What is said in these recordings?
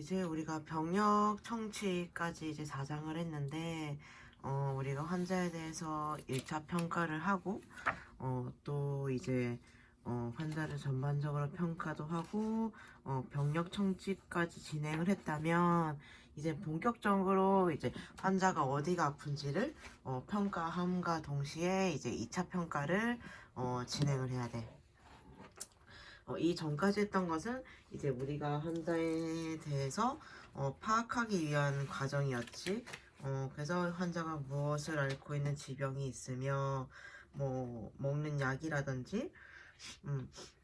이제 우리가 병력 청취까지 이제 4장을 했는데, 우리가 환자에 대해서 1차 평가를 하고, 또 이제, 환자를 전반적으로 평가도 하고, 병력 청취까지 진행을 했다면, 이제 본격적으로 이제 환자가 어디가 아픈지를 평가함과 동시에 이제 2차 평가를 진행을 해야 돼. 이 전까지 했던 것은 이제 우리가 환자에 대해서 파악하기 위한 과정이었지. 그래서 환자가 무엇을 앓고 있는 질병이 있으며 뭐 먹는 약이라든지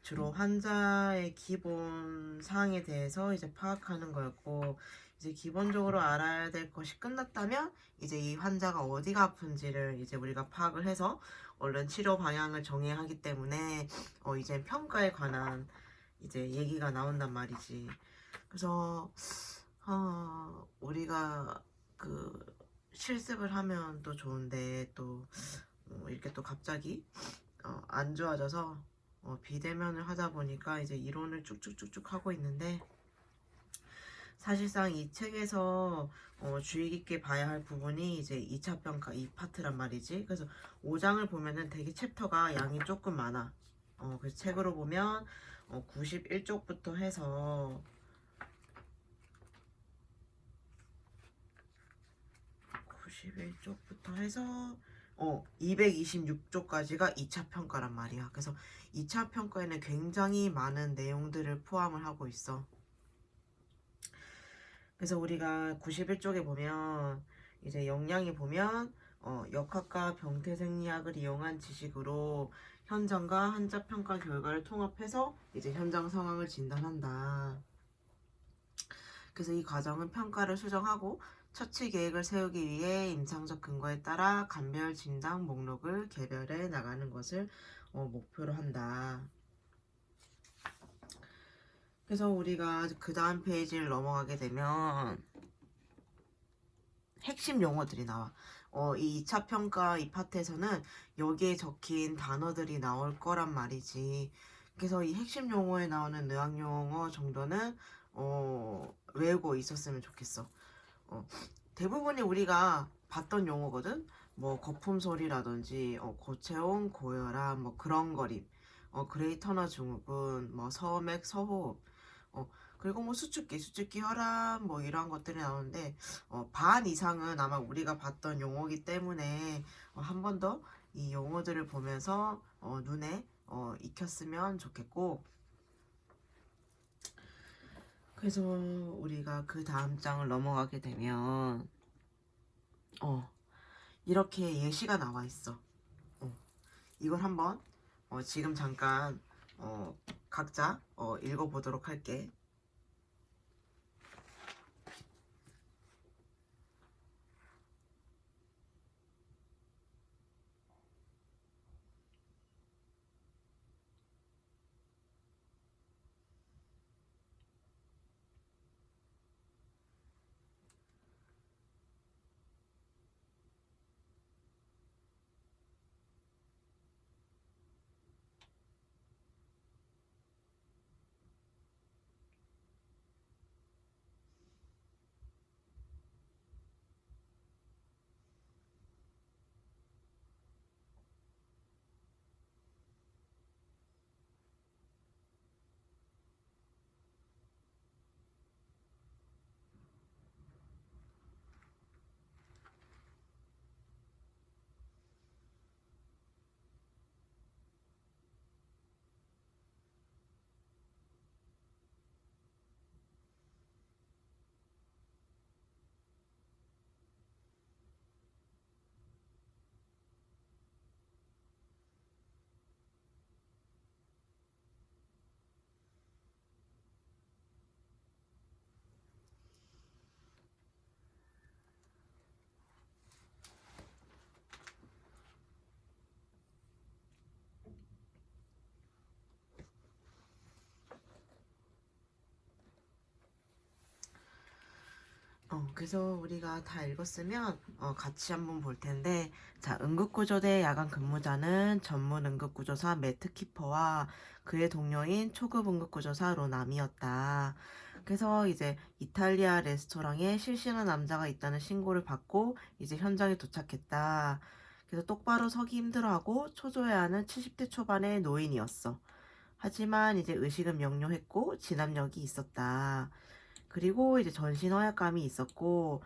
주로 환자의 기본 사항에 대해서 이제 파악하는 거였고, 이제 기본적으로 알아야 될 것이 끝났다면 이제 이 환자가 어디가 아픈지를 이제 우리가 파악을 해서 얼른 치료 방향을 정해야 하기 때문에 이제 평가에 관한 이제 얘기가 나온단 말이지. 그래서 우리가 그 실습을 하면 또 좋은데 또 이렇게 또 갑자기 안 좋아져서 비대면을 하다 보니까 이제 이론을 쭉쭉쭉쭉 하고 있는데, 사실상 이 책에서 주의 깊게 봐야 할 부분이 이제 2차 평가 이 파트란 말이지. 그래서 5장을 보면은 되게 챕터가 양이 조금 많아. 그래서 책으로 보면 91쪽부터 해서 91쪽부터 해서 226쪽까지가 2차 평가란 말이야. 그래서 2차 평가에는 굉장히 많은 내용들을 포함을 하고 있어. 그래서 우리가 91쪽에 보면 이제 영양이 보면 역학과 병태생리학을 이용한 지식으로 현장과 환자 평가 결과를 통합해서 이제 현장 상황을 진단한다. 그래서 이 과정은 평가를 수정하고 처치 계획을 세우기 위해 임상적 근거에 따라 감별 진단 목록을 개별해 나가는 것을 목표로 한다. 그래서 우리가 그 다음 페이지를 넘어가게 되면 핵심 용어들이 나와. 이 2차 평가 이 파트에서는 여기에 적힌 단어들이 나올 거란 말이지. 그래서 이 핵심 용어에 나오는 의학 용어 정도는 외우고 있었으면 좋겠어. 대부분이 우리가 봤던 용어거든. 뭐 거품 소리라든지 고체온, 고혈압, 뭐 그런거림, 그레이 터너 증후군, 뭐 서맥, 서호흡, 그리고 뭐 수축기, 혈압 뭐 이런 것들이 나오는데 반 이상은 아마 우리가 봤던 용어기 때문에 한 번 더 이 용어들을 보면서 눈에 익혔으면 좋겠고, 그래서 우리가 그 다음 장을 넘어가게 되면 이렇게 예시가 나와 있어. 이걸 한번 지금 잠깐 각자 읽어보도록 할게. 그래서 우리가 다 읽었으면 같이 한번 볼 텐데, 자, 응급구조대 야간 근무자는 전문 응급구조사 매트 키퍼와 그의 동료인 초급 응급구조사 로남이었다. 그래서 이제 이탈리아 레스토랑에 실신한 남자가 있다는 신고를 받고 이제 현장에 도착했다. 그래서 똑바로 서기 힘들어하고 초조해하는 70대 초반의 노인이었어. 하지만 이제 의식은 명료했고 진압력이 있었다. 그리고 이제 전신 허약감이 있었고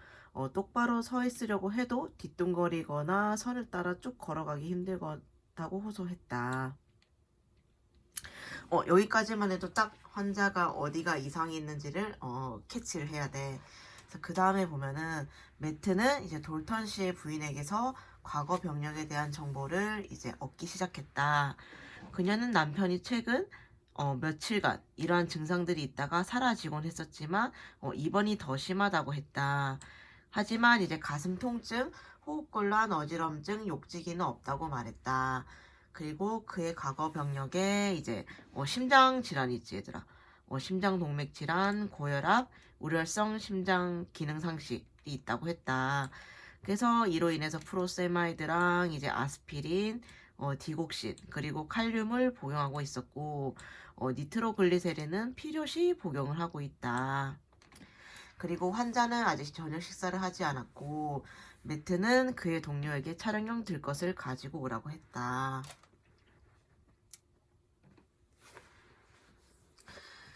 똑바로 서 있으려고 해도 뒤뚱거리거나 선을 따라 쭉 걸어가기 힘들다고 호소했다. 여기까지만 해도 딱 환자가 어디가 이상이 있는지를 캐치를 해야 돼. 그래서 그 다음에 보면은 매트는 이제 돌턴 씨의 부인에게서 과거 병력에 대한 정보를 이제 얻기 시작했다. 그녀는 남편이 최근 며칠간 이러한 증상들이 있다가 사라지곤 했었지만 입원이 더 심하다고 했다. 하지만 이제 가슴 통증, 호흡곤란, 어지럼증, 욕지기는 없다고 말했다. 그리고 그의 과거 병력에 이제 심장 질환이 있지 얘들아. 심장 동맥 질환, 고혈압, 우려성 심장 기능 상실이 있다고 했다. 그래서 이로 인해서 프로세마이드랑 이제 아스피린, 디곡신 그리고 칼륨을 복용하고 있었고 니트로글리세린은 필요시 복용을 하고 있다. 그리고 환자는 아직 저녁 식사를 하지 않았고 매트는 그의 동료에게 촬영용 들것을 가지고 오라고 했다.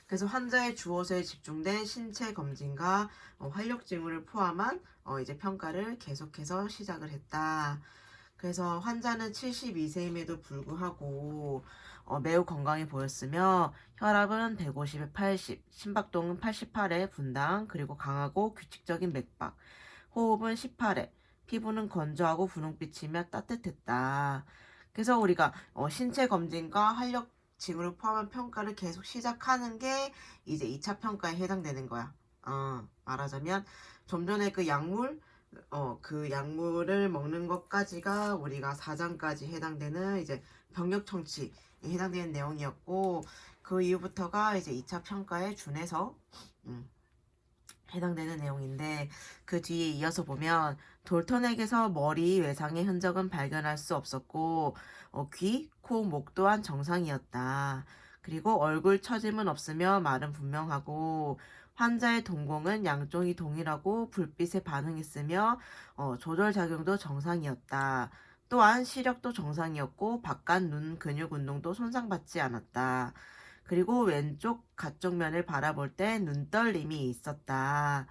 그래서 환자의 주어서에 집중된 신체 검진과 활력 징후를 포함한 이제 평가를 계속해서 시작을 했다. 그래서 환자는 72세임에도 불구하고 매우 건강해 보였으며 혈압은 150에 80, 심박동은 88에 분당, 그리고 강하고 규칙적인 맥박, 호흡은 18회, 피부는 건조하고 분홍빛이며 따뜻했다. 그래서 우리가 신체 검진과 활력 징후를 포함한 평가를 계속 시작하는 게 이제 2차 평가에 해당되는 거야. 말하자면 좀 전에 그 약물을 먹는 것까지가 우리가 4장까지 해당되는 이제 병력 청취에 해당되는 내용이었고 그 이후부터가 이제 2차 평가에 준해서 해당되는 내용인데 그 뒤에 이어서 보면 돌턴에게서 머리 외상의 흔적은 발견할 수 없었고 귀, 코, 목 또한 정상이었다. 그리고 얼굴 처짐은 없으며 말은 분명하고 환자의 동공은 양쪽이 동일하고 불빛에 반응했으며 조절작용도 정상이었다. 또한 시력도 정상이었고 바깥 눈 근육 운동도 손상받지 않았다. 그리고 왼쪽 가쪽면을 바라볼 때 눈떨림이 있었다.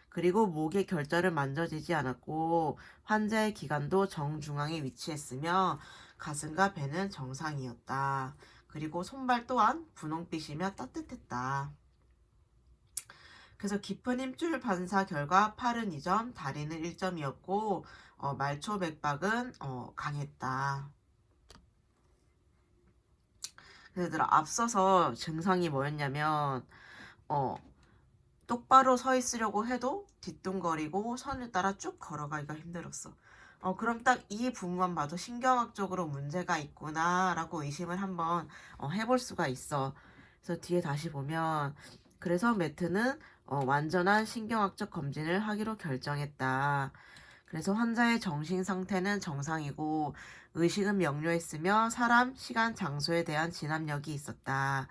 그리고 목의 결절은 만져지지 않았고 환자의 기관도 정중앙에 위치했으며 가슴과 배는 정상이었다. 그리고 손발 또한 분홍빛이며 따뜻했다. 그래서 깊은 힘줄 반사 결과 팔은 2점, 다리는 1점이었고 말초 맥박은 강했다. 그래서 얘들아 앞서서 증상이 뭐였냐면 똑바로 서 있으려고 해도 뒤뚱거리고 선을 따라 쭉 걸어가기가 힘들었어. 그럼 딱 이 부분만 봐도 신경학적으로 문제가 있구나 라고 의심을 한번 해볼 수가 있어. 그래서 뒤에 다시 보면 그래서 매트는 완전한 신경학적 검진을 하기로 결정했다. 그래서 환자의 정신 상태는 정상이고 의식은 명료했으며 사람, 시간, 장소에 대한 진압력이 있었다.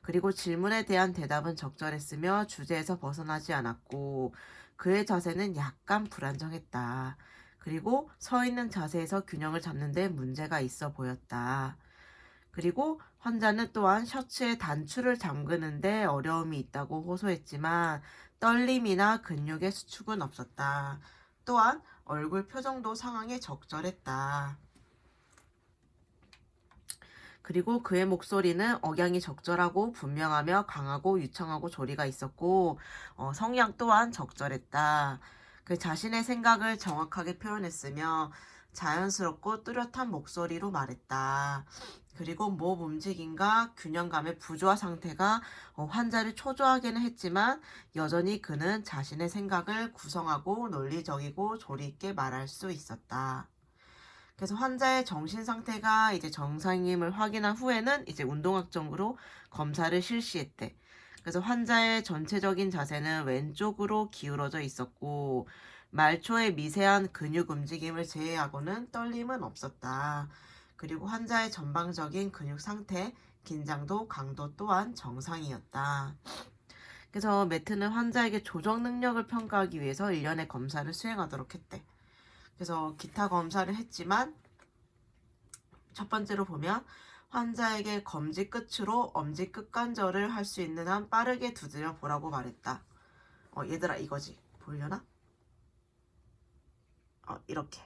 그리고 질문에 대한 대답은 적절했으며 주제에서 벗어나지 않았고 그의 자세는 약간 불안정했다. 그리고 서 있는 자세에서 균형을 잡는 데 문제가 있어 보였다. 그리고 환자는 또한 셔츠의 단추를 잠그는 데 어려움이 있다고 호소했지만 떨림이나 근육의 수축은 없었다. 또한 얼굴 표정도 상황에 적절했다. 그리고 그의 목소리는 억양이 적절하고 분명하며 강하고 유창하고 조리가 있었고 성량 또한 적절했다. 그 자신의 생각을 정확하게 표현했으며 자연스럽고 뚜렷한 목소리로 말했다. 그리고 몸 움직임과 균형감의 부조화 상태가 환자를 초조하게는 했지만 여전히 그는 자신의 생각을 구성하고 논리적이고 조리 있게 말할 수 있었다. 그래서 환자의 정신 상태가 이제 정상임을 확인한 후에는 이제 운동학적으로 검사를 실시했대. 그래서 환자의 전체적인 자세는 왼쪽으로 기울어져 있었고 말초의 미세한 근육 움직임을 제외하고는 떨림은 없었다. 그리고 환자의 전방적인 근육 상태, 긴장도, 강도 또한 정상이었다. 그래서 매트는 환자에게 조정 능력을 평가하기 위해서 일련의 검사를 수행하도록 했대. 그래서 기타 검사를 했지만 첫 번째로 보면 환자에게 검지 끝으로 엄지 끝관절을 할 수 있는 한 빠르게 두드려 보라고 말했다. 얘들아 이거지. 보이려나? 이렇게.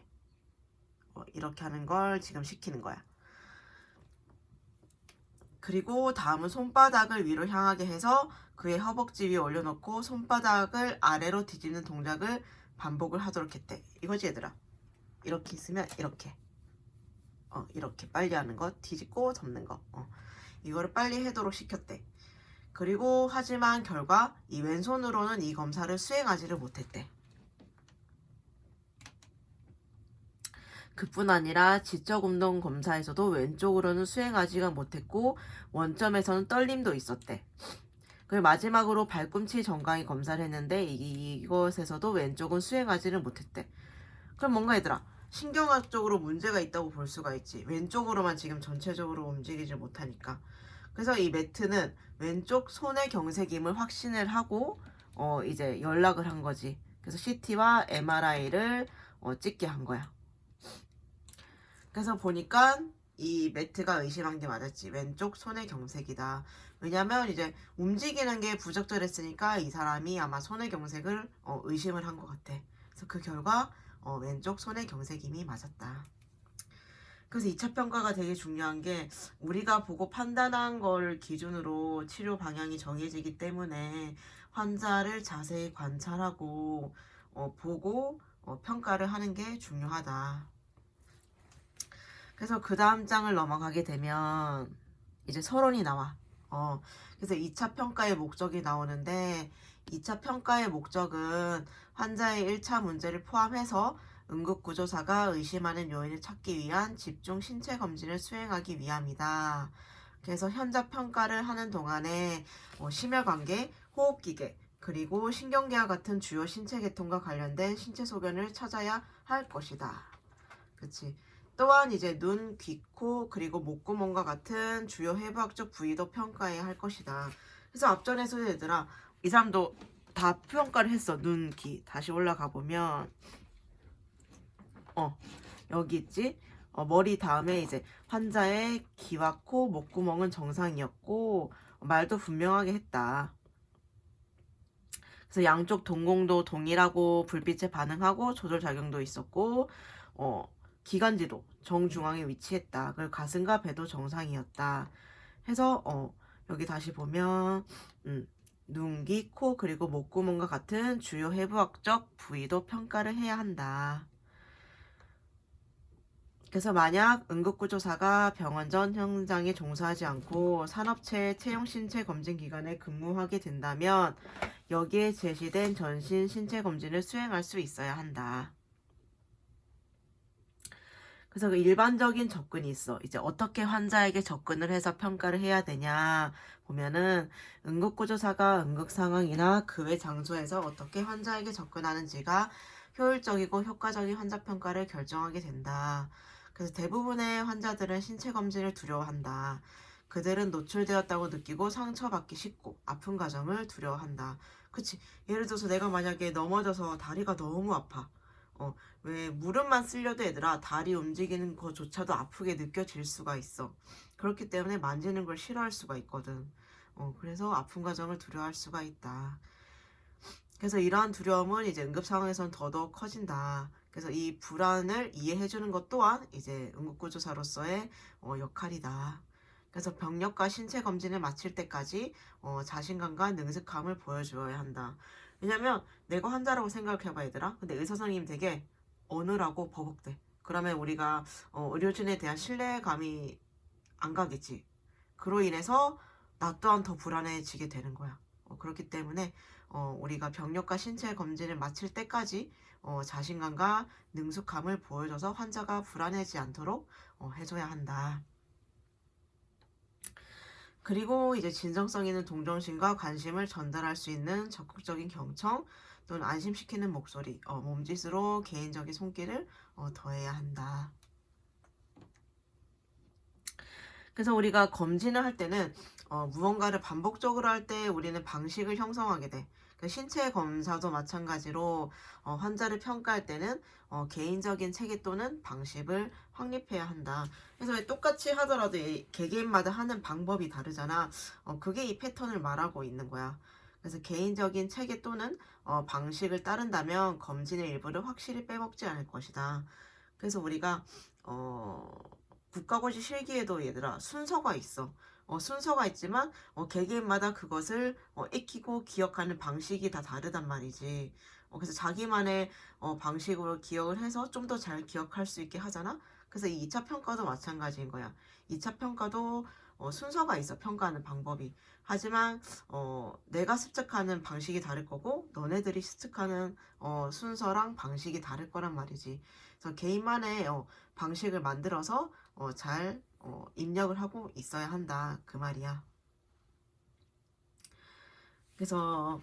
이렇게 하는 걸 지금 시키는 거야. 그리고 다음은 손바닥을 위로 향하게 해서 그의 허벅지 위에 올려놓고 손바닥을 아래로 뒤집는 동작을 반복을 하도록 했대. 이거지 얘들아. 이렇게 있으면 이렇게. 이렇게 빨리 하는 거, 뒤집고 접는 거. 이거를 빨리 하도록 시켰대. 그리고 하지만 결과 이 왼손으로는 이 검사를 수행하지를 못했대. 그뿐 아니라 지적운동 검사에서도 왼쪽으로는 수행하지가 못했고 원점에서는 떨림도 있었대. 그리고 마지막으로 발꿈치 정강이 검사를 했는데 이것에서도 왼쪽은 수행하지를 못했대. 그럼 뭔가 얘들아 신경학적으로 문제가 있다고 볼 수가 있지. 왼쪽으로만 지금 전체적으로 움직이지 못하니까. 그래서 이 매트는 왼쪽 손의 경색임을 확신을 하고 이제 연락을 한 거지. 그래서 CT와 MRI를 찍게 한 거야. 그래서 보니까 이 매트가 의심한 게 맞았지. 왼쪽 손의 경색이다. 왜냐면 이제 움직이는 게 부적절했으니까 이 사람이 아마 손의 경색을 의심을 한 것 같아. 그래서 그 결과 왼쪽 손의 경색임이 맞았다. 그래서 2차 평가가 되게 중요한 게 우리가 보고 판단한 걸 기준으로 치료 방향이 정해지기 때문에 환자를 자세히 관찰하고 보고 평가를 하는 게 중요하다. 그래서 그 다음 장을 넘어가게 되면 이제 서론이 나와. 그래서 2차 평가의 목적이 나오는데 2차 평가의 목적은 환자의 1차 문제를 포함해서 응급구조사가 의심하는 요인을 찾기 위한 집중 신체 검진을 수행하기 위함이다. 그래서 현자 평가를 하는 동안에 심혈관계, 호흡기계, 그리고 신경계와 같은 주요 신체 계통과 관련된 신체 소견을 찾아야 할 것이다. 그치? 또한 이제 눈, 귀, 코, 그리고 목구멍과 같은 주요 해부학적 부위도 평가해야 할 것이다. 그래서 앞전에서 얘들아 이 사람도 다 평가를 했어. 눈, 귀. 다시 올라가 보면 여기 있지? 머리 다음에 이제 환자의 귀와 코, 목구멍은 정상이었고 말도 분명하게 했다. 그래서 양쪽 동공도 동일하고 불빛에 반응하고 조절작용도 있었고 기관지도 정중앙에 위치했다. 그리고 가슴과 배도 정상이었다. 해서 여기 다시 보면 눈, 귀, 코 그리고 목구멍과 같은 주요 해부학적 부위도 평가를 해야 한다. 그래서 만약 응급구조사가 병원 전 현장에 종사하지 않고 산업체 채용 신체 검진 기관에 근무하게 된다면 여기에 제시된 전신 신체 검진을 수행할 수 있어야 한다. 그래서 그 일반적인 접근이 있어. 이제 어떻게 환자에게 접근을 해서 평가를 해야 되냐 보면은 응급구조사가 응급 상황이나 그 외 장소에서 어떻게 환자에게 접근하는지가 효율적이고 효과적인 환자 평가를 결정하게 된다. 그래서 대부분의 환자들은 신체 검진을 두려워한다. 그들은 노출되었다고 느끼고 상처받기 쉽고 아픈 과정을 두려워한다. 그치? 예를 들어서 내가 만약에 넘어져서 다리가 너무 아파. 왜 무릎만 쓸려도 얘들아 다리 움직이는 것조차도 아프게 느껴질 수가 있어. 그렇기 때문에 만지는 걸 싫어할 수가 있거든. 그래서 아픈 과정을 두려워할 수가 있다. 그래서 이러한 두려움은 이제 응급 상황에선 더더욱 커진다. 그래서 이 불안을 이해해주는 것 또한 이제 응급구조사로서의 역할이다. 그래서 병력과 신체 검진을 마칠 때까지 자신감과 능숙함을 보여주어야 한다. 왜냐면 내가 환자라고 생각해봐 얘들아. 근데 의사 선생님이 되게 어눌하고 버벅대. 그러면 우리가 의료진에 대한 신뢰감이 안 가겠지. 그로 인해서 나 또한 더 불안해지게 되는 거야. 그렇기 때문에 우리가 병력과 신체 검진을 마칠 때까지 자신감과 능숙함을 보여줘서 환자가 불안해지지 않도록 해줘야 한다. 그리고 이제 진정성 있는 동정심과 관심을 전달할 수 있는 적극적인 경청 또는 안심시키는 목소리, 몸짓으로 개인적인 손길을 더해야 한다. 그래서 우리가 검진을 할 때는 무언가를 반복적으로 할 때 우리는 방식을 형성하게 돼. 그 신체 검사도 마찬가지로 환자를 평가할 때는 개인적인 체계 또는 방식을 확립해야 한다. 그래서 왜 똑같이 하더라도 개개인마다 하는 방법이 다르잖아. 그게 이 패턴을 말하고 있는 거야. 그래서 개인적인 체계 또는 방식을 따른다면 검진의 일부를 확실히 빼먹지 않을 것이다. 그래서 우리가 국가고시 실기에도 얘들아 순서가 있어. 순서가 있지만 개개인마다 그것을 익히고 기억하는 방식이 다 다르단 말이지. 그래서 자기만의 방식으로 기억을 해서 좀 더 잘 기억할 수 있게 하잖아. 그래서 이 2차 평가도 마찬가지인 거야. 2차 평가도 순서가 있어. 평가하는 방법이. 하지만 내가 습득하는 방식이 다를 거고 너네들이 습득하는 순서랑 방식이 다를 거란 말이지. 그래서 개인만의 방식을 만들어서 잘 입력을 하고 있어야 한다. 그 말이야. 그래서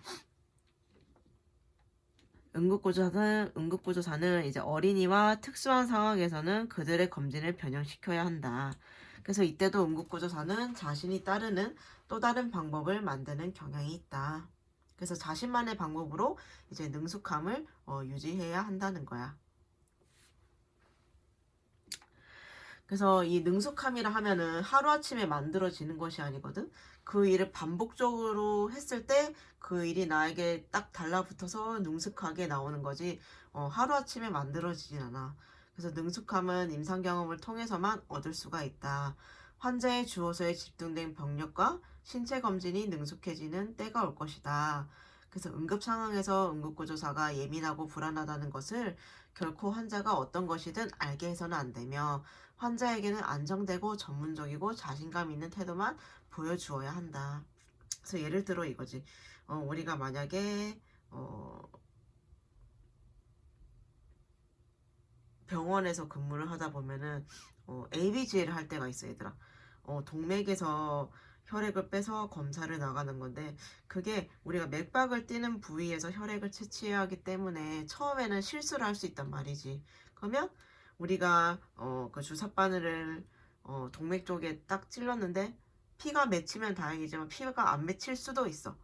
응급구조사는 이제 어린이와 특수한 상황에서는 그들의 검진을 변형시켜야 한다. 그래서 이때도 응급구조사는 자신이 따르는 또 다른 방법을 만드는 경향이 있다. 그래서 자신만의 방법으로 이제 능숙함을 유지해야 한다는 거야. 그래서 이 능숙함이라 하면은 하루아침에 만들어지는 것이 아니거든. 그 일을 반복적으로 했을 때 그 일이 나에게 딱 달라붙어서 능숙하게 나오는 거지 하루아침에 만들어지진 않아. 그래서 능숙함은 임상 경험을 통해서만 얻을 수가 있다. 환자의 주호소에 집중된 병력과 신체 검진이 능숙해지는 때가 올 것이다. 그래서 응급 상황에서 응급구조사가 예민하고 불안하다는 것을 결코 환자가 어떤 것이든 알게 해서는 안 되며 환자에게는 안정되고 전문적이고 자신감 있는 태도만 보여주어야 한다. 그래서 예를 들어 이거지. 우리가 만약에 병원에서 근무를 하다 보면은 ABG를 할 때가 있어 얘들아. 동맥에서 혈액을 빼서 검사를 나가는 건데 그게 우리가 맥박을 띄는 부위에서 혈액을 채취해야 하기 때문에 처음에는 실수를 할 수 있단 말이지. 그러면 우리가 그 주사바늘을 동맥 쪽에 딱 찔렀는데 피가 맺히면 다행이지만 피가 안 맺힐 수도 있어.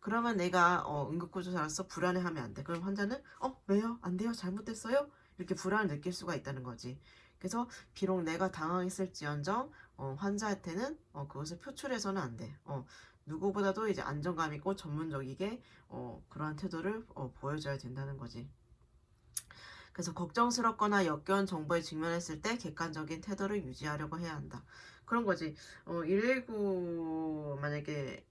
그러면 내가 응급구조사로서 불안해하면 안 돼. 그럼 환자는 왜요? 안 돼요? 잘못됐어요? 이렇게 불안을 느낄 수가 있다는 거지. 그래서 비록 내가 당황했을지언정 환자한테는 그것을 표출해서는 안 돼. 누구보다도 이제 안정감 있고 전문적이게 그러한 태도를 보여줘야 된다는 거지. 그래서 걱정스럽거나 역겨운 정보에 직면했을 때 객관적인 태도를 유지하려고 해야 한다. 그런 거지. 119 만약에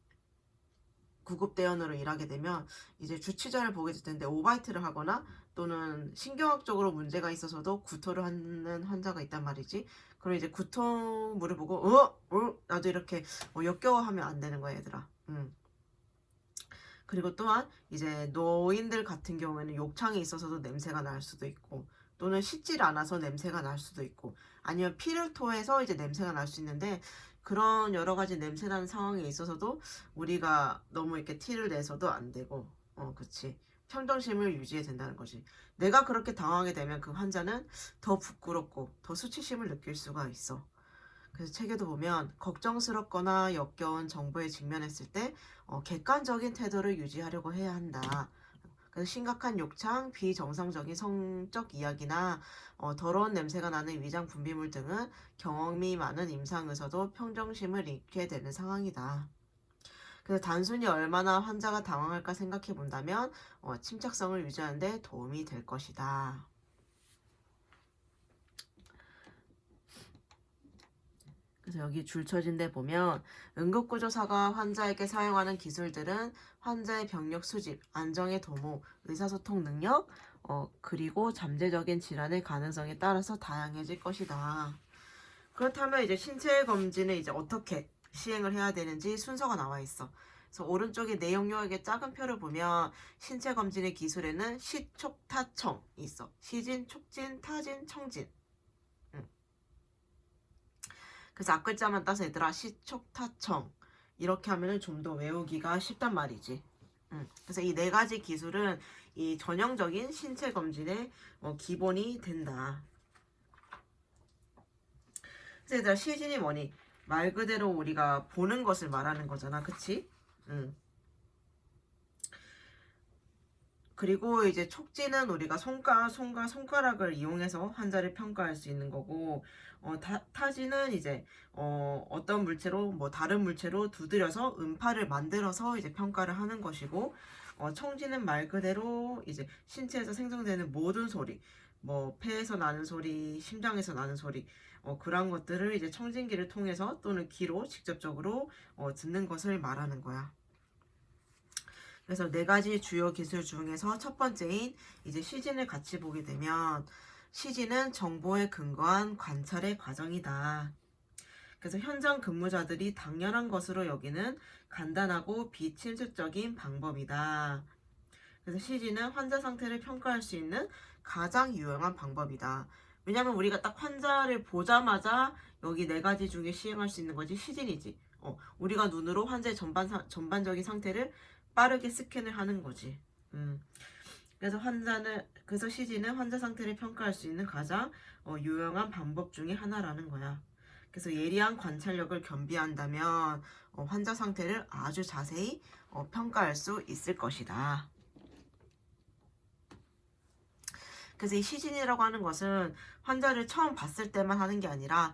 구급대원으로 일하게 되면 이제 주치자를 보게 될 텐데 오바이트를 하거나 또는 신경학적으로 문제가 있어서도 구토를 하는 환자가 있단 말이지. 그럼 이제 구토물을 보고 나도 이렇게 역겨워하면 안 되는 거야 얘들아. 그리고 또한 이제 노인들 같은 경우에는 욕창이 있어서도 냄새가 날 수도 있고 또는 씻질 않아서 냄새가 날 수도 있고 아니면 피를 토해서 이제 냄새가 날 수 있는데 그런 여러 가지 냄새 나는 상황에 있어서도 우리가 너무 이렇게 티를 내서도 안 되고 그치. 평정심을 유지해야 된다는 거지. 내가 그렇게 당하게 되면 그 환자는 더 부끄럽고 더 수치심을 느낄 수가 있어. 그래서 책에도 보면 걱정스럽거나 역겨운 정보에 직면했을 때 객관적인 태도를 유지하려고 해야 한다. 그래서 심각한 욕창, 비정상적인 성적 이야기나 더러운 냄새가 나는 위장 분비물 등은 경험이 많은 임상에서도 평정심을 잃게 되는 상황이다. 그래서 단순히 얼마나 환자가 당황할까 생각해 본다면 침착성을 유지하는 데 도움이 될 것이다. 그래서 여기 줄 쳐진 데 보면 응급구조사가 환자에게 사용하는 기술들은 환자의 병력 수집, 안정의 도모, 의사소통 능력, 그리고 잠재적인 질환의 가능성에 따라서 다양해질 것이다. 그렇다면 이제 신체 검진을 이제 어떻게 시행을 해야 되는지 순서가 나와 있어. 그래서 오른쪽에 내용 요약의 작은 표를 보면 신체 검진의 기술에는 시, 촉, 타, 청이 있어. 시진, 촉진, 타진, 청진. 그래서 앞글자만 따서 얘들아 시촉타청 이렇게 하면은 좀 더 외우기가 쉽단 말이지. 그래서 이 네 가지 기술은 이 전형적인 신체 검진의 기본이 된다. 그래서 얘들아 시진이 뭐니? 말 그대로 우리가 보는 것을 말하는 거잖아. 그치? 응. 그리고 이제 촉지는 우리가 손과 손가락을 이용해서 환자를 평가할 수 있는 거고, 타지는 이제, 어떤 물체로, 뭐 다른 물체로 두드려서 음파를 만들어서 이제 평가를 하는 것이고, 청지는 말 그대로 이제 신체에서 생성되는 모든 소리, 뭐 폐에서 나는 소리, 심장에서 나는 소리, 그런 것들을 이제 청진기를 통해서 또는 귀로 직접적으로 듣는 것을 말하는 거야. 그래서 네 가지 주요 기술 중에서 첫 번째인 이제 시진을 같이 보게 되면 시진은 정보에 근거한 관찰의 과정이다. 그래서 현장 근무자들이 당연한 것으로 여기는 간단하고 비침습적인 방법이다. 그래서 시진은 환자 상태를 평가할 수 있는 가장 유용한 방법이다. 왜냐면 우리가 딱 환자를 보자마자 여기 네 가지 중에 시행할 수 있는 것이 시진이지. 우리가 눈으로 환자의 전반적인 상태를 빠르게 스캔을 하는 거지. 그래서 시진은 환자 상태를 평가할 수 있는 가장 유용한 방법 중에 하나라는 거야. 그래서 예리한 관찰력을 겸비한다면 환자 상태를 아주 자세히 평가할 수 있을 것이다. 그래서 이 시진이라고 하는 것은 환자를 처음 봤을 때만 하는 게 아니라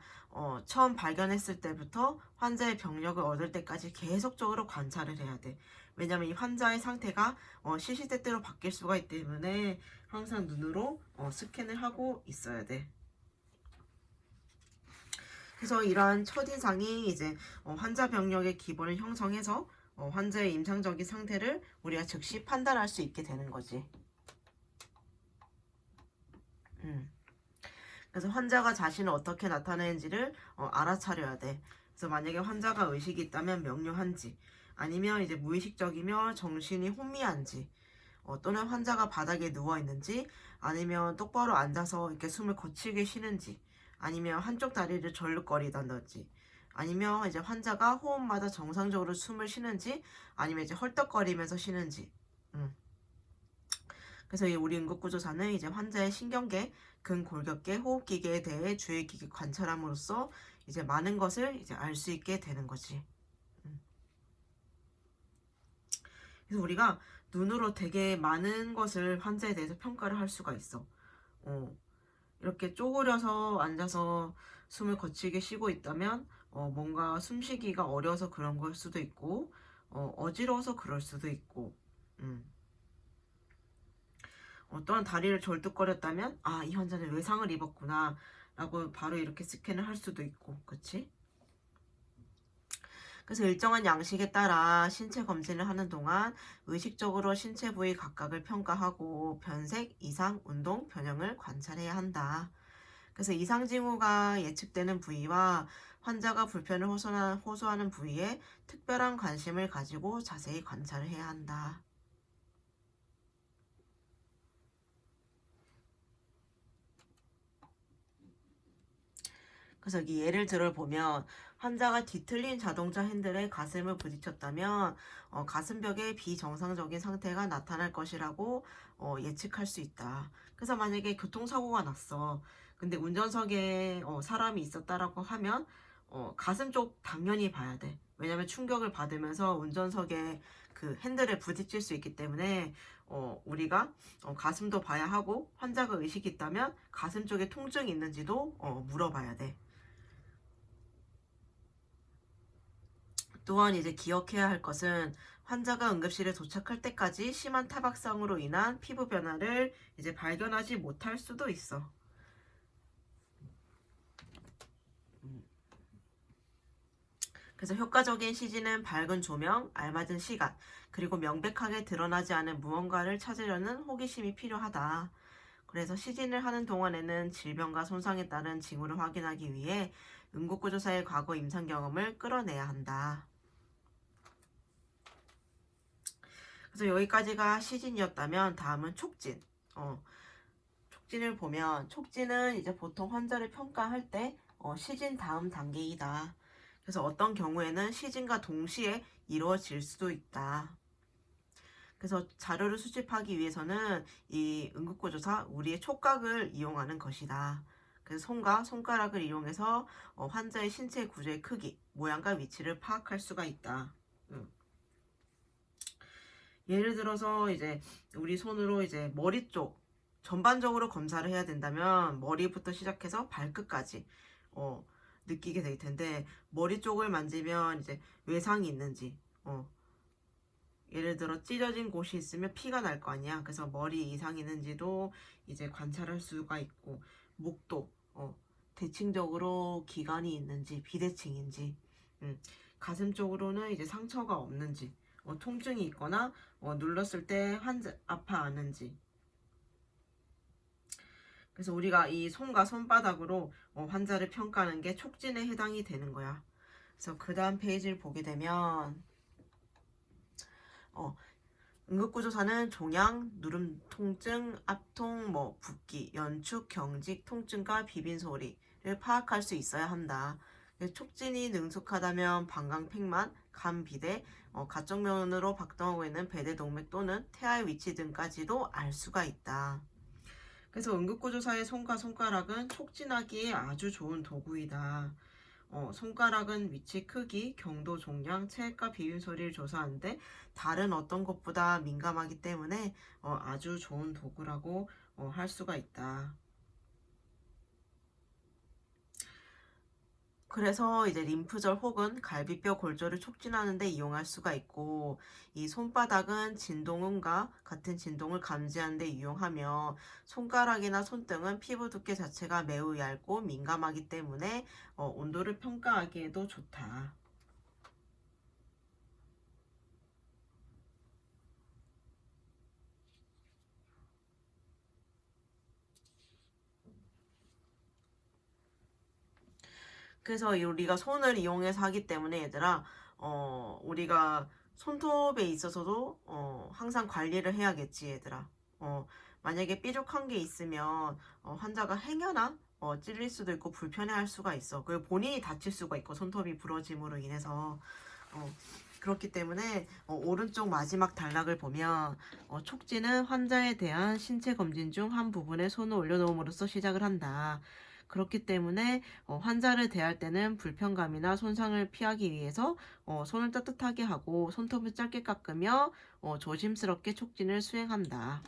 처음 발견했을 때부터 환자의 병력을 얻을 때까지 계속적으로 관찰을 해야 돼. 왜냐면 이 환자의 상태가 시시때때로 바뀔 수가 있기 때문에 항상 눈으로 스캔을 하고 있어야 돼. 그래서 이러한 첫인상이 이제 환자 병력의 기본을 형성해서 환자의 임상적인 상태를 우리가 즉시 판단할 수 있게 되는 거지. 그래서 환자가 자신을 어떻게 나타내는지를 알아차려야 돼. 그래서 만약에 환자가 의식이 있다면 명료한지, 아니면 이제 무의식적이며 정신이 혼미한지, 또는 환자가 바닥에 누워 있는지, 아니면 똑바로 앉아서 이렇게 숨을 거칠게 쉬는지, 아니면 한쪽 다리를 절룩거리던지, 아니면 이제 환자가 호흡마다 정상적으로 숨을 쉬는지, 아니면 이제 헐떡거리면서 쉬는지. 그래서 이 우리 응급구조사는 이제 환자의 신경계, 근골격계, 호흡기계에 대해 주의 깊게 관찰함으로써 이제 많은 것을 이제 알 수 있게 되는 거지. 그래서 우리가 눈으로 되게 많은 것을 환자에 대해서 평가를 할 수가 있어. 이렇게 쪼그려서 앉아서 숨을 거칠게 쉬고 있다면 뭔가 숨쉬기가 어려워서 그런 걸 수도 있고 어지러워서 그럴 수도 있고 또한 다리를 절뚝거렸다면 이 환자는 외상을 입었구나 라고 바로 이렇게 스캔을 할 수도 있고 그치? 그래서 일정한 양식에 따라 신체 검진을 하는 동안 의식적으로 신체 부위 각각을 평가하고 변색, 이상, 운동, 변형을 관찰해야 한다. 그래서 이상 징후가 예측되는 부위와 환자가 불편을 호소하는 부위에 특별한 관심을 가지고 자세히 관찰을 해야 한다. 그래서 여기 예를 들어 보면 환자가 뒤틀린 자동차 핸들에 가슴을 부딪혔다면 가슴벽에 비정상적인 상태가 나타날 것이라고 예측할 수 있다. 그래서 만약에 교통사고가 났어. 근데 운전석에 사람이 있었다라고 하면 가슴 쪽 당연히 봐야 돼. 왜냐면 충격을 받으면서 운전석에 그 핸들에 부딪힐 수 있기 때문에 우리가 가슴도 봐야 하고 환자가 의식이 있다면 가슴 쪽에 통증이 있는지도 물어봐야 돼. 또한 이제 기억해야 할 것은 환자가 응급실에 도착할 때까지 심한 타박상으로 인한 피부 변화를 이제 발견하지 못할 수도 있어. 그래서 효과적인 CG는 밝은 조명, 알맞은 시간, 그리고 명백하게 드러나지 않은 무언가를 찾으려는 호기심이 필요하다. 그래서 시진을 하는 동안에는 질병과 손상에 따른 징후를 확인하기 위해 응급구조사의 과거 임상 경험을 끌어내야 한다. 그래서 여기까지가 시진이었다면 다음은 촉진. 촉진을 보면 촉진은 이제 보통 환자를 평가할 때 시진 다음 단계이다. 그래서 어떤 경우에는 시진과 동시에 이루어질 수도 있다. 그래서 자료를 수집하기 위해서는 이 응급구조사 우리의 촉각을 이용하는 것이다. 그래서 손과 손가락을 이용해서 환자의 신체 구조의 크기, 모양과 위치를 파악할 수가 있다. 예를 들어서 이제 우리 손으로 이제 머리 쪽 전반적으로 검사를 해야 된다면 머리부터 시작해서 발끝까지 느끼게 될 텐데, 머리 쪽을 만지면 이제 외상이 있는지, 예를 들어 찢어진 곳이 있으면 피가 날 거 아니야. 그래서 머리 이상이 있는지도 이제 관찰할 수가 있고, 목도 대칭적으로 기관이 있는지 비대칭인지, 가슴 쪽으로는 이제 상처가 없는지, 통증이 있거나 눌렀을 때 아파하는지. 그래서 우리가 이 손과 손바닥으로 환자를 평가하는 게 촉진에 해당이 되는 거야. 그래서 그 다음 페이지를 보게 되면 응급구조사는 종양, 누름 통증, 압통, 붓기, 연축, 경직, 통증과 비빈소리를 파악할 수 있어야 한다. 촉진이 능숙하다면 방광팩만, 간비대, 가정면으로 박동하고 있는 배대동맥 또는 태아의 위치 등까지도 알 수가 있다. 그래서 응급구조사의 손과 손가락은 촉진하기에 아주 좋은 도구이다. 손가락은 위치, 크기, 경도, 종양, 체액과 비빔소리를 조사하는데 다른 어떤 것보다 민감하기 때문에 아주 좋은 도구라고 할 수가 있다. 그래서 이제 림프절 혹은 갈비뼈 골절을 촉진하는 데 이용할 수가 있고, 이 손바닥은 진동음과 같은 진동을 감지하는 데 이용하며, 손가락이나 손등은 피부 두께 자체가 매우 얇고 민감하기 때문에 온도를 평가하기에도 좋다. 그래서 우리가 손을 이용해서 하기 때문에 얘들아, 우리가 손톱에 있어서도 항상 관리를 해야겠지 얘들아. 만약에 삐죽한 게 있으면 환자가 행여나 찔릴 수도 있고 불편해할 수가 있어. 그리고 본인이 다칠 수가 있고, 손톱이 부러짐으로 인해서. 그렇기 때문에 오른쪽 마지막 단락을 보면 촉진은 환자에 대한 신체 검진 중 한 부분에 손을 올려놓음으로써 시작을 한다. 그렇기 때문에 환자를 대할 때는 불편감이나 손상을 피하기 위해서 손을 따뜻하게 하고 손톱을 짧게 깎으며 조심스럽게 촉진을 수행한다.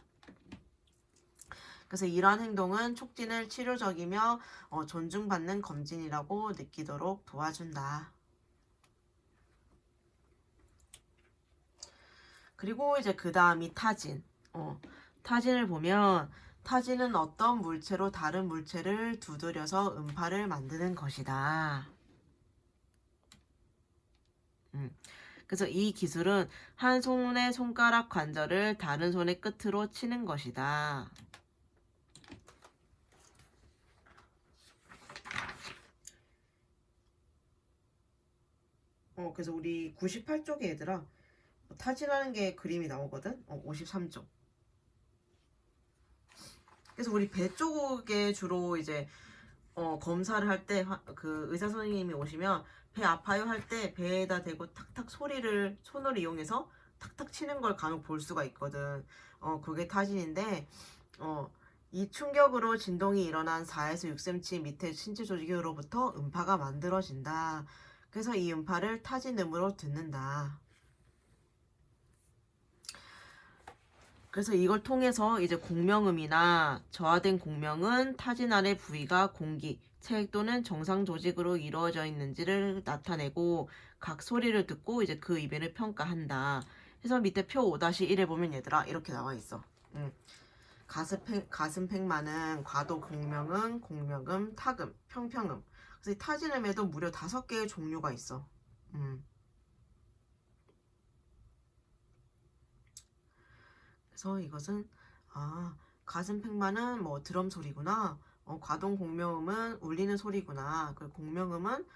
그래서 이러한 행동은 촉진을 치료적이며 존중받는 검진이라고 느끼도록 도와준다. 그리고 이제 그 다음이 타진. 타진을 보면, 타진은 어떤 물체로 다른 물체를 두드려서 음파를 만드는 것이다. 그래서 이 기술은 한 손의 손가락 관절을 다른 손의 끝으로 치는 것이다. 그래서 우리 98쪽에 얘들아, 타진하는 게 그림이 나오거든. 53쪽. 그래서 우리 배 쪽에 주로 이제 검사를 할 때 그 의사 선생님이 오시면 배 아파요 할 때 배에다 대고 탁탁 소리를 손을 이용해서 탁탁 치는 걸 간혹 볼 수가 있거든. 그게 타진인데, 이 충격으로 진동이 일어난 4에서 6cm 밑에 신체 조직으로부터 음파가 만들어진다. 그래서 이 음파를 타진음으로 듣는다. 그래서 이걸 통해서 이제 공명음이나 저하된 공명은 타진 아래 부위가 공기, 체액 또는 정상 조직으로 이루어져 있는지를 나타내고, 각 소리를 듣고 이제 그 이변을 평가한다. 그래서 밑에 표 5-1에 보면 얘들아 이렇게 나와 있어. 가슴팩만은 과도 공명음, 공명음, 타금, 평평음. 그래서 이 타진음에도 무려 5개의 종류가 있어. 그래서 이것은 가슴팩만은 드럼 소리구나. 과동 공명음은 울리는 소리구나. 그 공명음은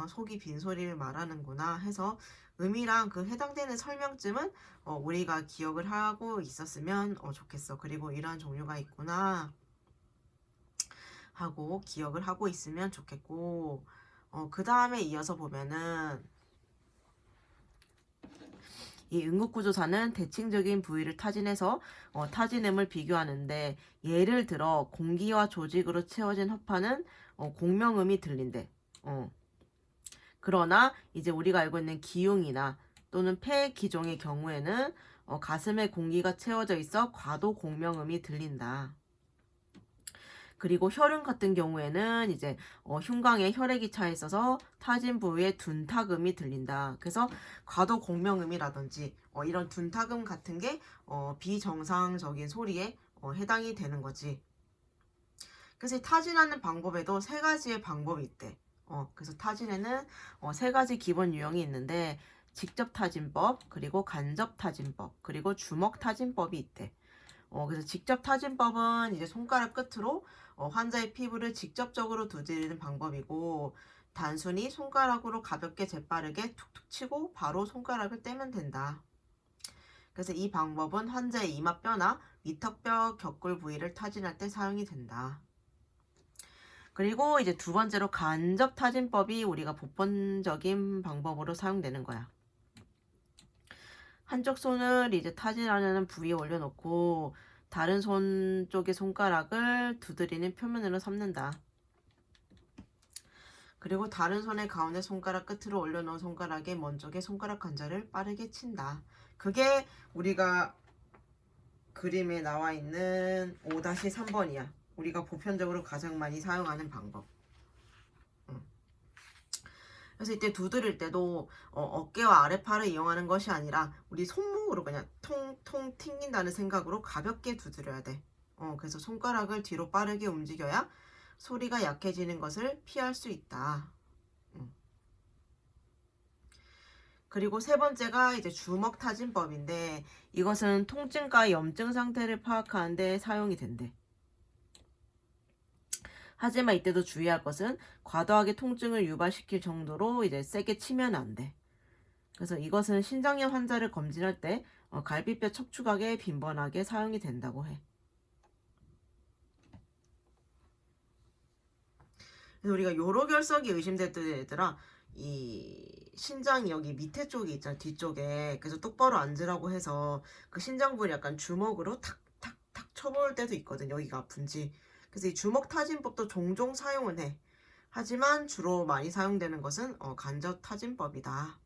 속이 빈 소리를 말하는구나 해서 음이랑 그 해당되는 설명쯤은 우리가 기억을 하고 있었으면 좋겠어. 그리고 이러한 종류가 있구나 하고 기억을 하고 있으면 좋겠고, 그 다음에 이어서 보면은 이 응급구조사는 대칭적인 부위를 타진해서 타진음을 비교하는데, 예를 들어 공기와 조직으로 채워진 허파는 공명음이 들린대. 그러나 이제 우리가 알고 있는 기흉이나 또는 폐기종의 경우에는 가슴에 공기가 채워져 있어 과도 공명음이 들린다. 그리고 혈흔 같은 경우에는 이제 흉곽에 혈액이 차 있어서 타진 부위에 둔탁음이 들린다. 그래서 과도 공명음이라든지 이런 둔탁음 같은 게 비정상적인 소리에 해당이 되는 거지. 그래서 타진하는 방법에도 세 가지의 방법이 있대. 그래서 타진에는 세 가지 기본 유형이 있는데, 직접 타진법, 그리고 간접 타진법, 그리고 주먹 타진법이 있대. 그래서 직접 타진법은 이제 손가락 끝으로 환자의 피부를 직접적으로 두드리는 방법이고, 단순히 손가락으로 가볍게 재빠르게 툭툭 치고 바로 손가락을 떼면 된다. 그래서 이 방법은 환자의 이마뼈나 위턱뼈 격골 부위를 타진할 때 사용이 된다. 그리고 이제 두 번째로 간접 타진법이 우리가 보편적인 방법으로 사용되는 거야. 한쪽 손을 이제 타진하려는 부위에 올려놓고 다른 손 쪽의 손가락을 두드리는 표면으로 삼는다. 그리고 다른 손의 가운데 손가락 끝으로 올려놓은 손가락의 먼 쪽의 손가락 관절을 빠르게 친다. 그게 우리가 그림에 나와 있는 5-3번이야. 우리가 보편적으로 가장 많이 사용하는 방법. 그래서 이때 두드릴 때도 어깨와 아랫팔을 이용하는 것이 아니라 우리 손목으로 그냥 통통 튕긴다는 생각으로 가볍게 두드려야 돼. 그래서 손가락을 뒤로 빠르게 움직여야 소리가 약해지는 것을 피할 수 있다. 그리고 세 번째가 이제 주먹 타진법인데, 이것은 통증과 염증 상태를 파악하는 데 사용이 된대. 하지만 이때도 주의할 것은 과도하게 통증을 유발시킬 정도로 이제 세게 치면 안 돼. 그래서 이것은 신장염 환자를 검진할 때 갈비뼈 척추각에 빈번하게 사용이 된다고 해. 그래서 우리가 요로결석이 의심될 때 얘들아, 이 신장 여기 밑에 쪽이 있잖아, 뒤쪽에. 그래서 똑바로 앉으라고 해서 그 신장 부위를 약간 주먹으로 탁탁탁 쳐볼 때도 있거든, 여기가 아픈지. 그래서 이 주먹 타진법도 종종 사용은 해. 하지만 주로 많이 사용되는 것은 간접 타진법이다.